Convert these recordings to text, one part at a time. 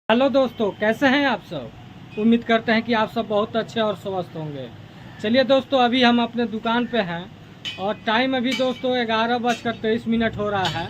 Hello दोस्तों, कैसे हैं आप सब। उम्मीद करते हैं कि आप सब बहुत अच्छे और स्वस्थ होंगे। चलिए दोस्तों, अभी हम अपने दुकान पे हैं और टाइम अभी दोस्तों 11:23 हो रहा है।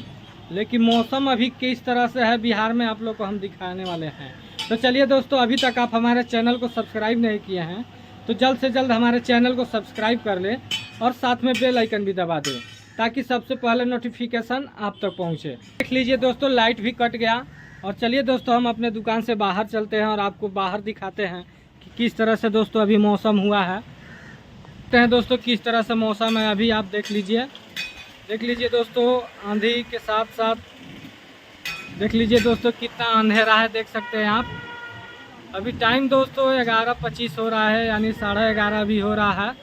लेकिन मौसम अभी किस तरह से है बिहार में आप लोग को हम दिखाने वाले हैं। तो चलिए दोस्तों, अभी तक आप हमारे चैनल को सब्सक्राइब नहीं किए हैं तो जल्द से जल्द हमारे चैनल को सब्सक्राइब कर लें और साथ में बेल आइकन भी दबा दें ताकि सबसे पहले नोटिफिकेशन आप तक पहुँचे। देख लीजिए दोस्तों, लाइट भी कट गया। और चलिए दोस्तों, हम अपने दुकान से बाहर चलते हैं और आपको बाहर दिखाते हैं कि किस तरह से दोस्तों अभी मौसम हुआ है। देखते हैं दोस्तों किस तरह से मौसम है अभी। आप देख लीजिए दोस्तों, आंधी के साथ साथ देख लीजिए दोस्तों कितना अंधेरा है। देख सकते हैं आप। अभी टाइम दोस्तों 11:25 हो रहा है, यानी 11:30 भी हो रहा है।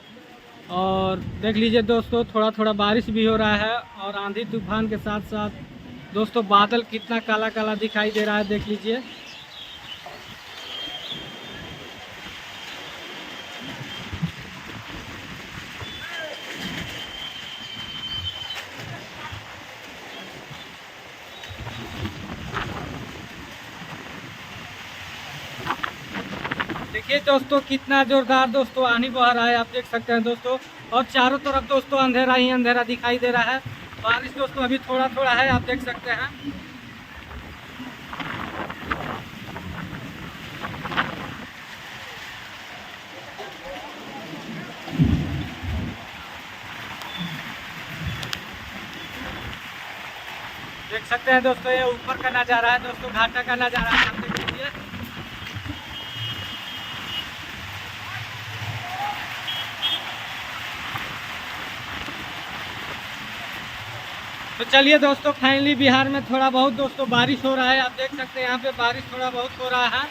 और देख लीजिए दोस्तों, थोड़ा थोड़ा बारिश भी हो रहा है और आंधी तूफान के साथ साथ दोस्तों बादल कितना काला काला दिखाई दे रहा है। देख लीजिए। देखिए दोस्तों कितना जोरदार दोस्तों आंधी बह रहा है। आप देख सकते हैं दोस्तों, और चारों तरफ दोस्तों अंधेरा ही अंधेरा दिखाई दे रहा है। बारिश दोस्तों अभी थोड़ा थोड़ा है, आप देख सकते हैं। देख सकते हैं दोस्तों, ये ऊपर का नज़ारा है दोस्तों, घाटा का नज़ारा है। आप देख लीजिए। तो चलिए दोस्तों, फाइनली बिहार में थोड़ा बहुत दोस्तों बारिश हो रहा है। आप देख सकते हैं यहाँ पे बारिश थोड़ा बहुत हो रहा है।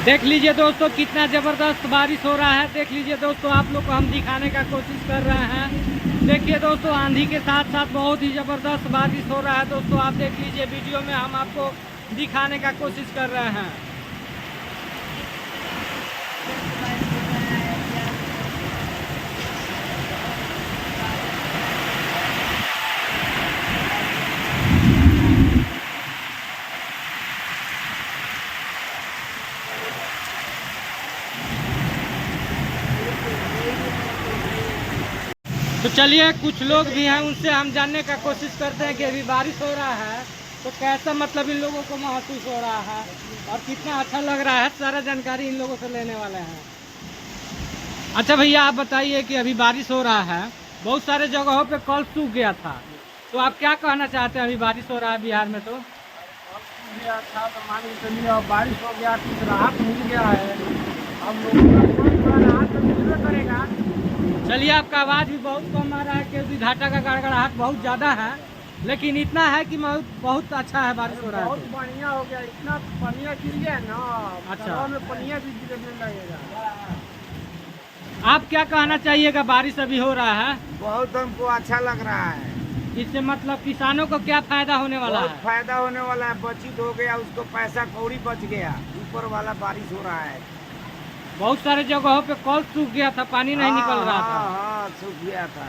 देख लीजिए दोस्तों कितना ज़बरदस्त बारिश हो रहा है। देख लीजिए दोस्तों, आप लोग को हम दिखाने का कोशिश कर रहे हैं। देखिए दोस्तों, आंधी के साथ साथ बहुत ही ज़बरदस्त बारिश हो रहा है दोस्तों। आप देख लीजिए, वीडियो में हम आपको दिखाने का कोशिश कर रहे हैं। तो चलिए, कुछ लोग भी हैं, उनसे हम जानने का कोशिश करते हैं कि अभी बारिश हो रहा है तो कैसा मतलब इन लोगों को महसूस हो रहा है और कितना अच्छा लग रहा है। सारा जानकारी इन लोगों से लेने वाले हैं। अच्छा भैया, आप बताइए कि अभी बारिश हो रहा है, बहुत सारे जगहों पे कल सूख गया था, तो आप क्या कहना चाहते हैं। अभी बारिश हो रहा है बिहार में तो गया था तो मान के चलिए, अब बारिश हो गया, कुछ राहत मिल गया है। हम लोगों को थोड़ा राहत तो मिलबे करेगा। चलिए, आपका आवाज़ भी बहुत कम आ रहा है क्योंकि घाटा का गड़गड़ाहट बहुत ज़्यादा है, लेकिन इतना है कि बहुत अच्छा है बारिश हो रहा है। बहुत बढ़िया हो गया, इतना पनिया गिर गया ना। अच्छा, में पनिया भी गिरने लगेगा। आप क्या कहना चाहिएगा। बारिश अभी हो रहा है, बहुत हमको अच्छा लग रहा है। इससे मतलब किसानों को क्या फायदा होने वाला बहुत है। फायदा होने वाला है, बचत हो गया, उसको पैसा कौड़ी बच गया। ऊपर वाला बारिश हो रहा है। बहुत सारे जगहों पे कल सूख गया था, पानी नहीं निकल रहा था। हाँ, सूख गया था।